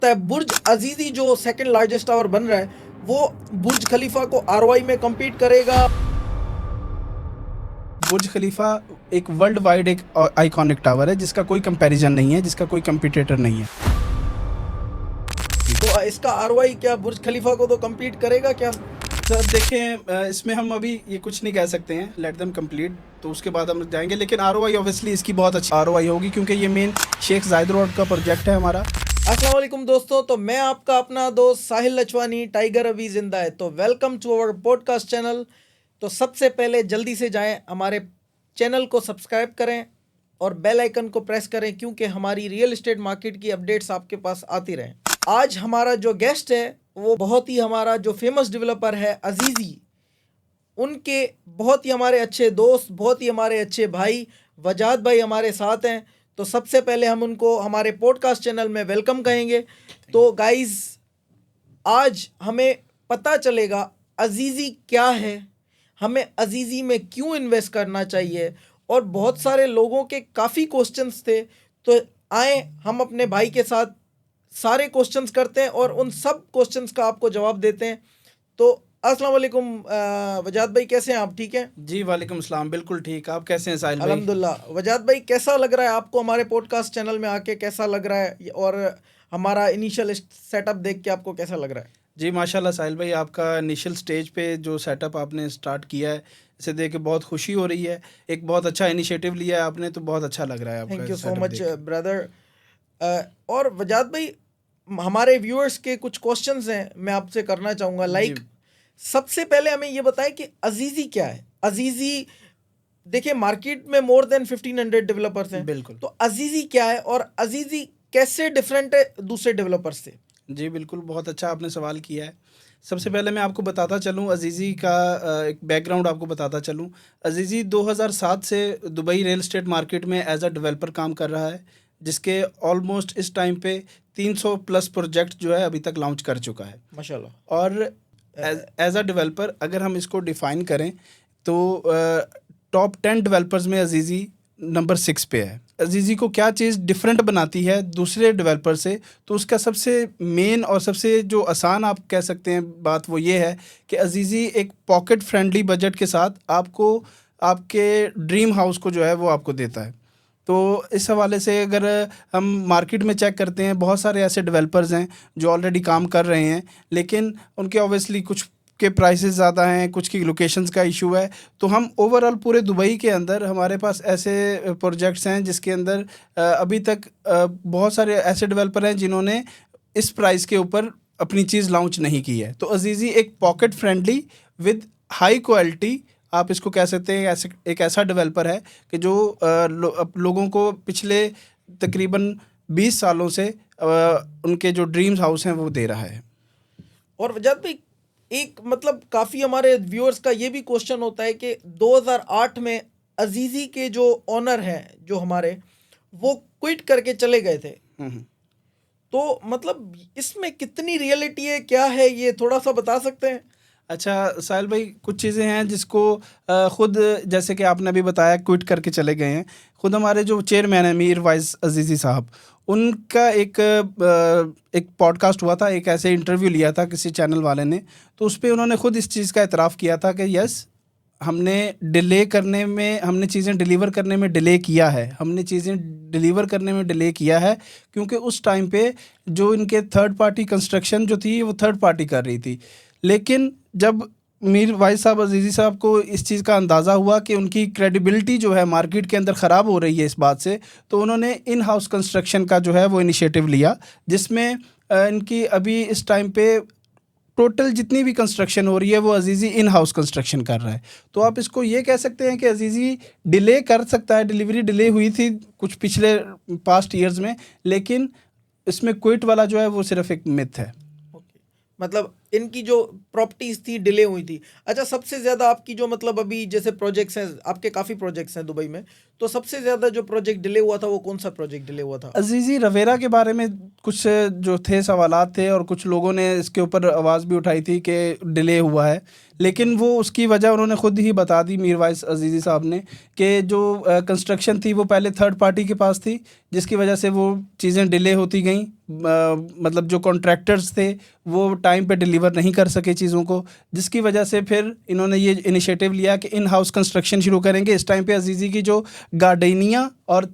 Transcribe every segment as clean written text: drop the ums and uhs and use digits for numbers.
बुर्ज अजीजी जो second largest tower बन रहा है वो बुर्ज खलीफा को आरओआई में कम्पीट करेगा। बुर्ज खलीफा एक वर्ल्ड वाइड एक आइकॉनिक टावर है जिसका कोई कंपैरिजन नहीं है, जिसका कोई कंपटीटर नहीं है। तो इसका आरओआई क्या बुर्ज खलीफा को तो कम्पीट करेगा क्या? सर देखें, इसमें हम अभी ये कुछ नहीं कह सकते हैं, लेट देम कंप्लीट, तो उसके बाद हम जाएंगे। लेकिन आरओआई ऑब्वियसली इसकी बहुत अच्छी आरओआई होगी क्योंकि ये मेन शेख जायद रोड का प्रोजेक्ट है हमारा। अस्सलाम वालेकुम दोस्तों, तो मैं आपका अपना दोस्त साहिल लचवानी, टाइगर अभी जिंदा है। तो welcome to our podcast channel. तो सबसे पहले जल्दी से जाएं हमारे चैनल को सब्सक्राइब करें और बेल आइकन को प्रेस करें क्योंकि हमारी रियल एस्टेट मार्केट की अपडेट्स आपके पास आती रहें। आज हमारा जो गेस्ट है वो बहुत ही हमारा जो फेमस डेवलपर है अजीजी, उनके बहुत ही हमारे अच्छे दोस्त, बहुत ही हमारे अच्छे भाई वजाद भाई हमारे साथ हैं। तो सबसे पहले हम उनको हमारे पॉडकास्ट चैनल में वेलकम कहेंगे। तो गाइस, आज हमें पता चलेगा अजीजी क्या है, हमें अजीजी में क्यों इन्वेस्ट करना चाहिए, और बहुत सारे लोगों के काफ़ी क्वेश्चंस थे। तो आए हम अपने भाई के साथ सारे क्वेश्चंस करते हैं और उन सब क्वेश्चंस का आपको जवाब देते हैं। तो अस्सलाम वालेकुम वजाद भाई, कैसे हैं आप? ठीक हैं जी, वालेकुम अस्सलाम, बिल्कुल ठीक। आप कैसे हैं साहिल भाई? अल्हम्दुलिल्लाह। वजाद भाई, कैसा लग रहा है आपको हमारे पॉडकास्ट चैनल में आके? कैसा लग रहा है और हमारा इनिशियल सेटअप देख के आपको कैसा लग रहा है? जी माशाल्लाह साहिल भाई, आपका इनिशियल स्टेज पे जो सेटअप आपने स्टार्ट किया है, इसे देख के बहुत खुशी हो रही है। एक बहुत अच्छा इनिशिएटिव लिया है आपने, तो बहुत अच्छा लग रहा है आपका। Thank you so setup much देख के। ब्रदर। और वजाद भाई, हमारे व्यूअर्स के कुछ क्वेश्चंस हैं, मैं आपसे करना चाहूँगा। लाइक सबसे पहले हमें ये बताएं कि अजीजी क्या है। अजीजी, देखिए मार्केट में मोर देन 1500 डेवलपर्स हैं। बिल्कुल। तो अजीजी क्या है और अजीजी कैसे डिफरेंट है दूसरे डेवलपर्स से? जी बिल्कुल, बहुत अच्छा आपने सवाल किया है। सबसे पहले मैं आपको बताता चलूँ अजीज़ी का एक बैकग्राउंड आपको बताता चलूँ। अजीज़ी 2007 से दुबई रियल एस्टेट मार्केट में एज अ डेवलपर काम कर रहा है, जिसके ऑलमोस्ट इस टाइम पे 300 प्लस प्रोजेक्ट जो है अभी तक लॉन्च कर चुका है माशाल्लाह। और एज अ डेवलपर अगर हम इसको डिफ़ाइन करें तो टॉप 10 डेवलपर्स में अजीज़ी नंबर 6 पे है। अजीज़ी को क्या चीज़ डिफरेंट बनाती है दूसरे डेवलपर से, तो उसका सबसे मेन और सबसे जो आसान आप कह सकते हैं बात वो ये है कि अजीज़ी एक पॉकेट फ्रेंडली बजट के साथ आपको आपके ड्रीम हाउस को जो है वो आपको देता है। तो इस हवाले से अगर हम मार्केट में चेक करते हैं, बहुत सारे ऐसे डेवलपर्स हैं जो ऑलरेडी काम कर रहे हैं, लेकिन उनके ऑब्वियसली कुछ के प्राइसेस ज़्यादा हैं, कुछ की लोकेशंस का इशू है। तो हम ओवरऑल पूरे दुबई के अंदर हमारे पास ऐसे प्रोजेक्ट्स हैं जिसके अंदर अभी तक बहुत सारे ऐसे डेवलपर हैं जिन्होंने इस प्राइस के ऊपर अपनी चीज़ लॉन्च नहीं की है। तो अजीज़ी एक pocket friendly with high quality, आप इसको कह सकते हैं ऐसे एक ऐसा डेवलपर है कि जो लोगों को पिछले तकरीबन 20 सालों से उनके जो ड्रीम्स हाउस हैं वो दे रहा है। और वजाद भाई, एक मतलब काफ़ी हमारे व्यूअर्स का ये भी क्वेश्चन होता है कि 2008 में अजीजी के जो ऑनर हैं जो हमारे, वो क्विट करके चले गए थे। तो मतलब इसमें कितनी रियलिटी है, क्या है, ये थोड़ा सा बता सकते हैं? अच्छा साहिल भाई, कुछ चीज़ें हैं जिसको ख़ुद जैसे कि आपने अभी बताया क्विट करके चले गए हैं। ख़ुद हमारे जो चेयरमैन हैं मीर वाइस अजीज़ी साहब, उनका एक पॉडकास्ट हुआ था, एक ऐसे इंटरव्यू लिया था किसी चैनल वाले ने, तो उस पर उन्होंने ख़ुद इस चीज़ का एतराफ़ किया था कि यस, हमने डिले करने में, हमने चीज़ें डिलीवर करने में डिले किया है, हमने चीज़ें डिलीवर करने में डिले किया है क्योंकि उस टाइम पे जो इनके थर्ड पार्टी कंस्ट्रक्शन जो थी वो थर्ड पार्टी कर रही थी। लेकिन जब मीर वाइस साहब अजीज़ी साहब को इस चीज़ का अंदाज़ा हुआ कि उनकी क्रेडिबिलिटी जो है मार्केट के अंदर ख़राब हो रही है इस बात से, तो उन्होंने इन हाउस कंस्ट्रक्शन का जो है वो इनिशिएटिव लिया, जिसमें इनकी अभी इस टाइम पे टोटल जितनी भी कंस्ट्रक्शन हो रही है वो अजीज़ी इन हाउस कंस्ट्रक्शन कर रहा है। तो आप इसको ये कह सकते हैं कि अजीज़ी डिले कर सकता है, डिलीवरी डिले हुई थी कुछ पिछले पास्ट ईयर्स में, लेकिन इसमें क्विट वाला जो है वो सिर्फ एक मिथ है। मतलब इनकी जो प्रॉपर्टीज थी डिले हुई थी। अच्छा, सबसे ज़्यादा आपकी जो मतलब अभी जैसे प्रोजेक्ट्स हैं, आपके काफ़ी प्रोजेक्ट्स हैं दुबई में, तो सबसे ज़्यादा जो प्रोजेक्ट डिले हुआ था वो कौन सा प्रोजेक्ट डिले हुआ था? अजीज़ी रवेरा के बारे में कुछ जो थे सवालात थे और कुछ लोगों ने इसके ऊपर आवाज़ भी उठाई थी कि डिले हुआ है, लेकिन वो उसकी वजह उन्होंने खुद ही बता दी मीरवाइस अजीज़ी साहब ने कि जो कंस्ट्रक्शन थी वो पहले थर्ड पार्टी के पास थी, जिसकी वजह से वो चीज़ें डिले होती गईं। मतलब जो कॉन्ट्रैक्टर्स थे वो टाइम पे डिलीवर नहीं कर सके चीज़ों को, जिसकी वजह से फिर इन्होंने ये इनिशिएटिव लिया कि इन हाउस कंस्ट्रक्शन शुरू करेंगे। इस टाइम पे अजीज़ी की जो गार्डेनिया और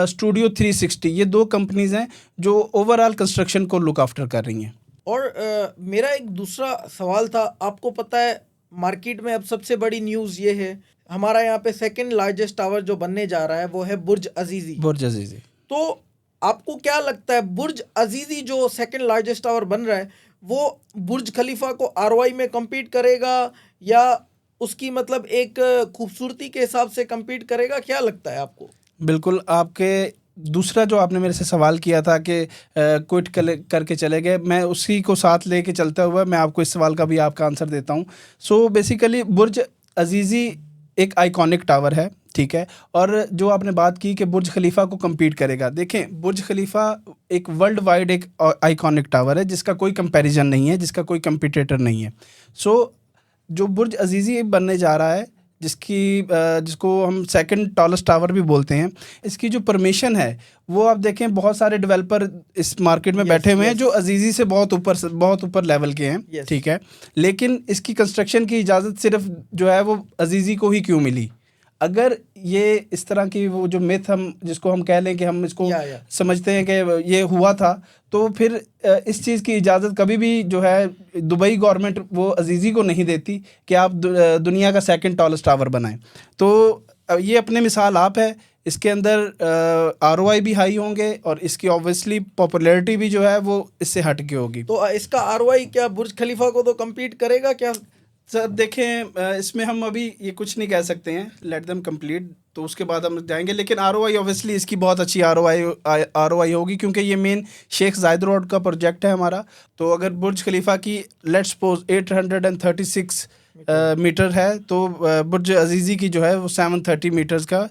स्टूडियो 360 ये 2 कंपनीज़ हैं जो ओवरऑल कंस्ट्रक्शन को लुक आफ्टर कर रही हैं। और मेरा एक दूसरा सवाल था, आपको पता है मार्केट में अब सबसे बड़ी न्यूज़ ये है, हमारा यहाँ पे सेकंड लार्जेस्ट टावर जो बनने जा रहा है वो है बुर्ज अजीज़ी। बुर्ज अजीज़ी। तो आपको क्या लगता है बुर्ज अजीज़ी जो सेकंड लार्जेस्ट टावर बन रहा है वो बुर्ज खलीफा को आरओआई में compete करेगा या उसकी मतलब एक खूबसूरती के हिसाब से compete करेगा? क्या लगता है आपको? बिल्कुल, आपके दूसरा जो आपने मेरे से सवाल किया था कि क्विट करके चले गए, मैं उसी को साथ लेके चलता हुआ मैं आपको इस सवाल का भी आपका आंसर देता हूँ। सो बेसिकली बुर्ज अजीज़ी एक आइकॉनिक टावर है, ठीक है? और जो आपने बात की कि बुर्ज खलीफा को compete करेगा, देखें बुर्ज खलीफा एक वर्ल्ड वाइड एक आइकॉनिक टावर है जिसका कोई कंपैरिजन नहीं है, जिसका कोई कंपटीटर नहीं है। सो जो बुर्ज अजीज़ी बनने जा रहा है, जिसको हम सेकंड टॉलेस्ट टावर भी बोलते हैं, इसकी जो परमिशन है वो आप देखें बहुत सारे डेवलपर इस मार्केट में बैठे हुए हैं जो अजीज़ी से बहुत ऊपर लेवल के हैं, ठीक है? लेकिन इसकी कंस्ट्रक्शन की इजाज़त सिर्फ जो है वो अजीज़ी को ही क्यों मिली? अगर ये इस तरह की वो जो मिथ हम जिसको हम कह लें कि हम इसको समझते हैं कि ये हुआ था, तो फिर इस चीज़ की इजाज़त कभी भी जो है दुबई गवर्नमेंट वो अजीज़ी को नहीं देती कि आप दुनिया का सेकंड टॉलेस्ट टावर बनाएं। तो ये अपने मिसाल आप है, इसके अंदर आरओआई भी हाई होंगे और इसकी ऑब्वियसली पॉपुलैरिटी भी जो है वो इससे हट के होगी। तो इसका आरओआई क्या बुर्ज खलीफा को तो compete करेगा क्या? सर देखें, इसमें हम अभी ये कुछ नहीं कह सकते हैं, लेट देम कंप्लीट, तो उसके बाद हम जाएंगे। लेकिन आरओआई ऑब्वियसली इसकी बहुत अच्छी आरओआई होगी क्योंकि ये मेन शेख जायद रोड का प्रोजेक्ट है हमारा। तो अगर बुर्ज खलीफा की लेट्स सपोज 836 मीटर है, तो बुर्ज अजीज़ी की जो है वो 730 मीटर्स का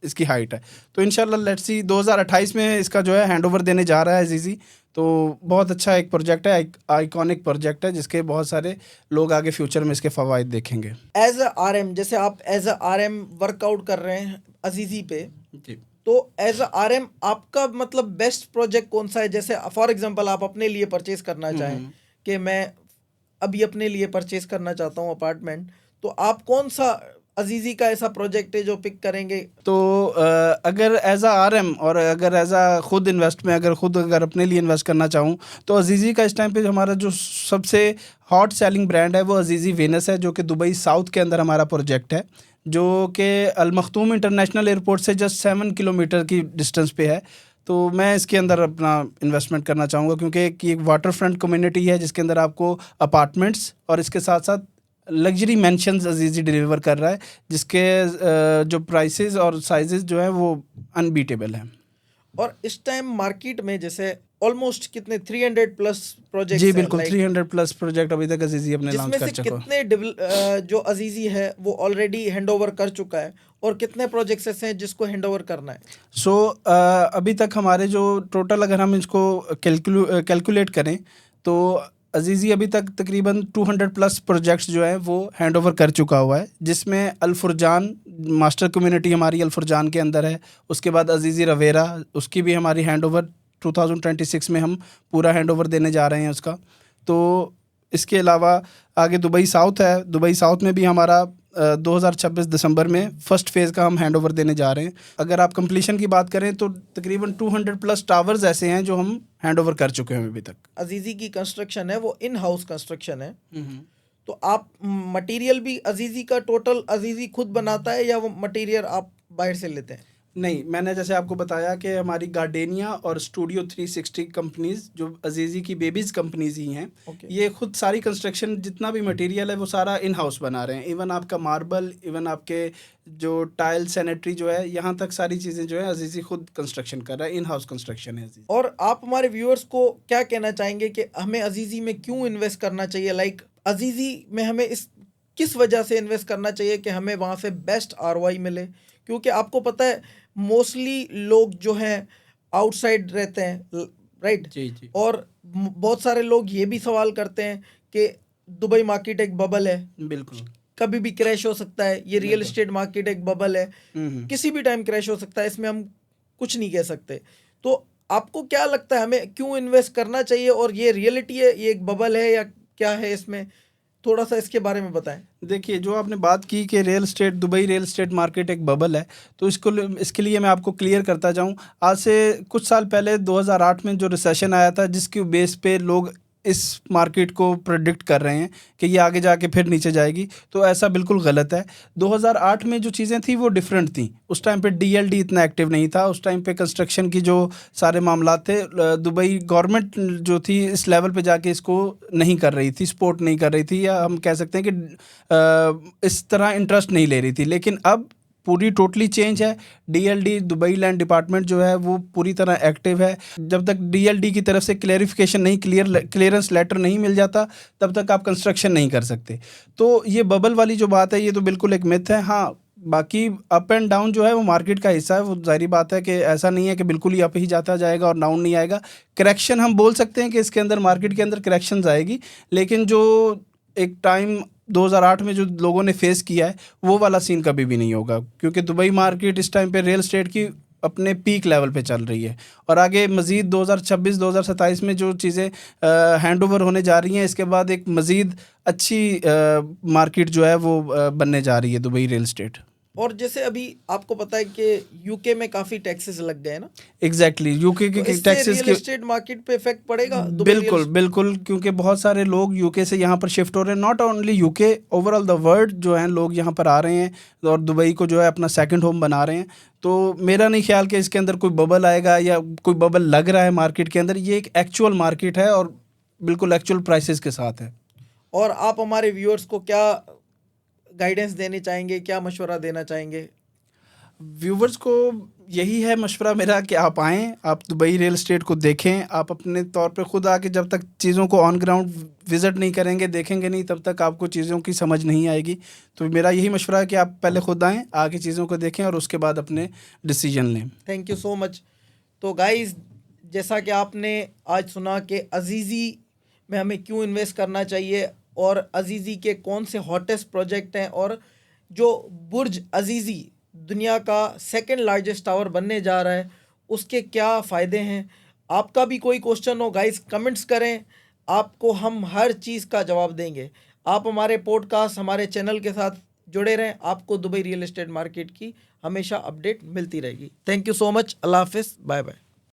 इसकी हाइट है। तो इंशाल्लाह लेट्स सी 2028 में इसका जो है हैंडओवर देने जा रहा है अजीज़ी। तो बहुत अच्छा एक प्रोजेक्ट है, एक आइकॉनिक प्रोजेक्ट है जिसके बहुत सारे लोग आगे फ्यूचर में इसके फ़वाइद देखेंगे। एज अ आरएम, जैसे आप एज अ आरएम वर्कआउट कर रहे हैं अजीज़ी पे, जी। तो एज अ आरएम आपका मतलब बेस्ट प्रोजेक्ट कौन सा है? जैसे फॉर एग्जांपल आप अपने लिए परचेज करना चाहें कि मैं अभी अपने लिए परचेज करना चाहता हूँ अपार्टमेंट, तो आप कौन सा अजीज़ी का ऐसा प्रोजेक्ट है जो पिक करेंगे? तो अगर एज आ आरएम और अगर एज आ खुद अगर अपने लिए इन्वेस्ट करना चाहूँ, तो अजीज़ी का इस टाइम पे हमारा जो सबसे हॉट सेलिंग ब्रांड है वो अजीज़ी वेनस है, जो कि दुबई साउथ के अंदर हमारा प्रोजेक्ट है, जो कि अल मखतूम इंटरनेशनल एयरपोर्ट से जस्ट 7 किलोमीटर की डिस्टेंस पे है। तो मैं इसके अंदर अपना इन्वेस्टमेंट करना चाहूँगा क्योंकि एक वाटर फ्रंट कम्युनिटी है जिसके अंदर आपको अपार्टमेंट्स और इसके साथ साथ लग्जरी मेंशंस अजीज़ी डिलीवर कर रहा है, जिसके जो प्राइसेस और साइजेस जो है वो अनबीटेबल हैं। और इस टाइम मार्केट में जैसे ऑलमोस्ट कितने 300 प्लस प्रोजेक्ट्स जी हैं, बिल्कुल, 300 प्लस प्रोजेक्ट अभी तक अजीज़ी अपने लॉन्च जिसमें कर से चुका है। कितने जो अजीज़ी है वो ऑलरेडी हैंडओवर कर चुका है और कितने प्रोजेक्ट्स ऐसे हैं जिसको हैंडओवर करना है? सो अभी तक हमारे जो टोटल अगर हम इसको कैलकुलेट करें तो अजीज़ी अभी तक तकरीबन 200 प्लस प्रोजेक्ट्स जो हैं वो हैंडओवर कर चुका हुआ है, जिसमें अल-फुरजान मास्टर कम्युनिटी हमारी अल-फुरजान के अंदर है। उसके बाद अजीज़ी रवेरा, उसकी भी हमारी हैंडओवर 2026 में हम पूरा हैंडओवर देने जा रहे हैं उसका। तो इसके अलावा आगे दुबई साउथ है, दुबई साउथ में भी हमारा 2026 दिसंबर में फर्स्ट फेज़ का हम हैंडओवर देने जा रहे हैं। अगर आप कंप्लीशन की बात करें तो तकरीबन 200 प्लस टावर्स ऐसे हैं जो हम हैंडओवर कर चुके हैं अभी तक। अजीज़ी की कंस्ट्रक्शन है वो इन हाउस कंस्ट्रक्शन है, तो आप मटेरियल भी अजीज़ी का टोटल अजीज़ी खुद बनाता है या वो मटेरियल आप बाहर से लेते हैं? नहीं, मैंने जैसे आपको बताया कि हमारी गार्डेनिया और स्टूडियो 360 कंपनीज जो अजीज़ी की बेबीज़ कंपनीज ही हैं, Okay. ये खुद सारी कंस्ट्रक्शन जितना भी मटेरियल है वो सारा इन हाउस बना रहे हैं। इवन आपका मार्बल, इवन आपके जो टाइल सैनिटरी जो है, यहाँ तक सारी चीज़ें जो है अजीज़ी खुद कंस्ट्रक्शन कर रहा है। इन हाउस कंस्ट्रक्शन है अजीज़ी। और आप हमारे व्यूअर्स को क्या कहना चाहेंगे कि हमें अजीज़ी में क्यों इन्वेस्ट करना चाहिए? लाइक अजीज़ी में हमें इस किस वजह से इन्वेस्ट करना चाहिए कि हमें वहाँ से बेस्ट आरओआई मिले? क्योंकि आपको पता है मोस्टली लोग जो हैं आउटसाइड रहते हैं, राइट? जी जी, और बहुत सारे लोग ये भी सवाल करते हैं कि दुबई मार्केट एक बबल है, बिल्कुल। कभी भी क्रैश हो सकता है। ये रियल बिल्कुल। एस्टेट मार्केट एक बबल है, किसी भी टाइम क्रैश हो सकता है, इसमें हम कुछ नहीं कह सकते। तो आपको क्या लगता है हमें क्यों इन्वेस्ट करना चाहिए, और ये रियलिटी है, ये एक बबल है या क्या है इसमें? थोड़ा सा इसके बारे में बताएं। देखिए, जो आपने बात की कि real estate, Dubai real estate market एक बबल है, तो इसके लिए मैं आपको क्लियर करता जाऊं। आज से कुछ साल पहले 2008 में जो रिसेशन आया था, जिसकी बेस पे लोग इस मार्केट को प्रेडिक्ट कर रहे हैं कि ये आगे जाके फिर नीचे जाएगी, तो ऐसा बिल्कुल गलत है। 2008 में जो चीज़ें थी वो डिफरेंट थी। उस टाइम पे डीएलडी इतना एक्टिव नहीं था। उस टाइम पे कंस्ट्रक्शन की जो सारे मामलात थे, दुबई गवर्नमेंट जो थी इस लेवल पे जाके इसको नहीं कर रही थी, सपोर्ट नहीं कर रही थी, या हम कह सकते हैं कि इस तरह इंटरेस्ट नहीं ले रही थी। लेकिन अब पूरी टोटली चेंज है। डीएलडी दुबई लैंड डिपार्टमेंट जो है वो पूरी तरह एक्टिव है। जब तक डीएलडी की तरफ से क्लेरिफिकेशन नहीं, क्लियरेंस लेटर नहीं मिल जाता, तब तक आप कंस्ट्रक्शन नहीं कर सकते। तो ये बबल वाली जो बात है, ये तो बिल्कुल एक मिथ है। हाँ, बाकी अप एंड डाउन जो है वो मार्केट का हिस्सा है। वो ज़ाहिर बात है कि ऐसा नहीं है कि बिल्कुल ही अप ही जाता जाएगा और डाउन नहीं आएगा। करेक्शन हम बोल सकते हैं कि इसके अंदर, मार्केट के अंदर करेक्शंस आएगी, लेकिन जो एक टाइम 2008 में जो लोगों ने फेस किया है, वो वाला सीन कभी भी नहीं होगा, क्योंकि दुबई मार्केट इस टाइम पे रियल एस्टेट की अपने पीक लेवल पे चल रही है। और आगे मज़ीद 2026-2027 में जो चीज़ें हैंड ओवर होने जा रही हैं, इसके बाद एक मज़ीद अच्छी मार्केट जो है वो बनने जा रही है दुबई रियल एस्टेट। और जैसे अभी आपको पता है कि यूके में काफी टैक्सेस लग गए ना, एग्जैक्टली, यूके तो के इससे टैक्सेस रियल के एस्टेट मार्केट पे इफेक्ट पड़ेगा दुबई बिल्कुल बिल्कुल, क्योंकि बहुत सारे लोग यूके से यहाँ पर शिफ्ट हो रहे हैं। Not only UK, overall the world जो है लोग यहाँ पर आ रहे हैं और दुबई को जो है अपना सेकंड होम बना रहे हैं। तो मेरा नहीं ख्याल कि इसके अंदर कोई बबल आएगा या कोई बबल लग रहा है मार्केट के अंदर। ये एक एक्चुअल मार्केट है और बिल्कुल एक्चुअल प्राइसेस के साथ है। और आप हमारे व्यूअर्स को क्या गाइडेंस देने चाहेंगे, क्या मशवरा देना चाहेंगे? व्यूवर्स को यही है मशवरा मेरा कि आप आएँ, आप दुबई रियल एस्टेट को देखें। आप अपने तौर पे खुद आके, जब तक चीज़ों को ऑन ग्राउंड विज़िट नहीं करेंगे, देखेंगे नहीं, तब तक आपको चीज़ों की समझ नहीं आएगी। तो मेरा यही मशवरा है कि आप पहले खुद आएँ, आके चीज़ों को देखें और उसके बाद अपने डिसीजन लें। Thank you so much. तो गाइस, जैसा कि आपने आज सुना कि अजीज़ी में हमें क्यों इन्वेस्ट करना चाहिए, और अजीज़ी के कौन से हॉटेस्ट प्रोजेक्ट हैं, और जो बुर्ज अजीज़ी दुनिया का सेकंड लार्जेस्ट टावर बनने जा रहा है, उसके क्या फ़ायदे हैं। आपका भी कोई क्वेश्चन हो गाइस, कमेंट्स करें, आपको हम हर चीज़ का जवाब देंगे। आप हमारे पॉडकास्ट, हमारे चैनल के साथ जुड़े रहें, आपको दुबई रियल एस्टेट मार्केट की हमेशा अपडेट मिलती रहेगी। Thank you so much. अल्लाह हाफिज़, बाय बाय।